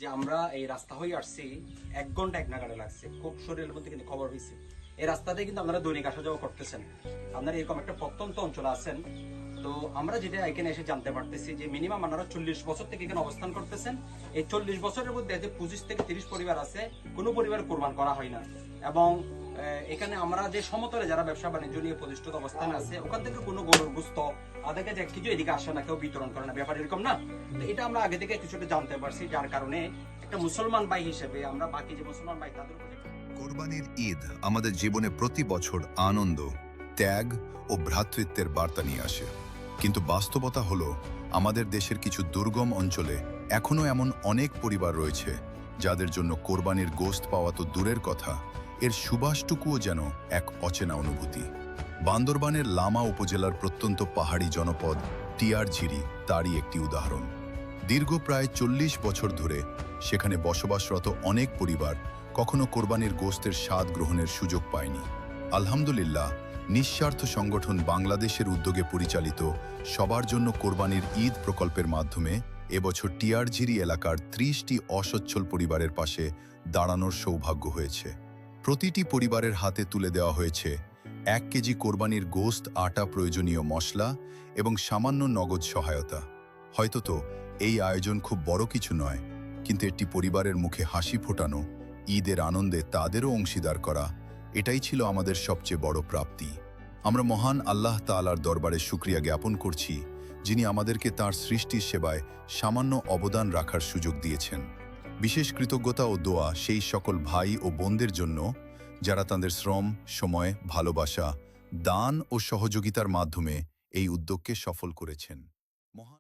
যে আমরা এই রাস্তা হয়ে আসছি 1 ঘন্টা 1 নাগাড়ে লাগছে, খুব শরীরের মধ্যে কিন্তু খবর হয়েছে। এই রাস্তাতে কিন্তু আপনারা দৈনিক আসা যাওয়া করতেছেন, আপনারা এরকম একটা প্রত্যন্ত অঞ্চলে আছেন। তো আমরা যেটা এখানে এসে জানতে পারতেছি যে মিনিমাম আপনারা 40 বছর থেকে এখানে অবস্থান করতেছেন। এই 40 বছরের মধ্যে যে 25 থেকে 30 পরিবার আছে, কোনো পরিবার কোরবান করা হয় না। এবং এখানে আমরা যে সমতলে যারা ব্যবসা বাণিজ্য নিয়ে প্রতিষ্ঠিত অবস্থানে আছে, ওখান থেকে কোনো গরুর গুস্ত তাদেরকে যে কিছু এদিকে আসে না, কেউ বিতরণ করে না, ব্যাপার এরকম না। তো এটা আমরা আগে থেকে কিছুটা জানতে পারছি, যার কারণে একটা মুসলমান ভাই হিসেবে আমরা বাকি যে মুসলমান ভাই তাদের উপরে। কোরবানির ঈদ আমাদের জীবনে প্রতি বছর আনন্দ, ত্যাগ ও ভ্রাতৃত্বের বার্তা নিয়ে আসে। কিন্তু বাস্তবতা হলো, আমাদের দেশের কিছু দুর্গম অঞ্চলে এখনও এমন অনেক পরিবার রয়েছে যাদের জন্য কোরবানির গোশত পাওয়া তো দূরের কথা, এর সুবাসটুকুও যেন এক অচেনা অনুভূতি। বান্দরবানের লামা উপজেলার প্রত্যন্ত পাহাড়ি জনপদ টিয়ারঝিরি তারই একটি উদাহরণ। দীর্ঘ প্রায় 40 বছর ধরে সেখানে বসবাসরত অনেক পরিবার কখনো কোরবানির গোশতের স্বাদ গ্রহণের সুযোগ পায়নি। আলহামদুলিল্লাহ, নিঃস্বার্থ সংগঠন বাংলাদেশের উদ্যোগে পরিচালিত সবার জন্য কোরবানির ঈদ প্রকল্পের মাধ্যমে এবছর টিয়ারঝিরি এলাকার 30টি অসচ্ছল পরিবারের পাশে দাঁড়ানোর সৌভাগ্য হয়েছে। প্রতিটি পরিবারের হাতে তুলে দেওয়া হয়েছে 1 কেজি কোরবানির গোশত, আটা, প্রয়োজনীয় মশলা এবং সামান্য নগদ সহায়তা। হয়তো তো এই আয়োজন খুব বড় কিছু নয়, কিন্তু একটি পরিবারের মুখে হাসি ফোটানো, ঈদের আনন্দে তাদেরও অংশীদার করা, এটাই ছিল আমাদের সবচেয়ে বড় প্রাপ্তি। আমরা মহান আল্লাহ তাআলার দরবারে শুকরিয়া জ্ঞাপন করছি, যিনি আমাদেরকে তাঁর সৃষ্টির সেবায় সামান্য অবদান রাখার সুযোগ দিয়েছেন। বিশেষ কৃতজ্ঞতা ও দোয়া সেই সকল ভাই ও বোনদের জন্য যারা তাদের শ্রম, সময়, ভালোবাসা, দান ও সহযোগিতার মাধ্যমে এই উদ্যোগকে সফল করেছেন। মহান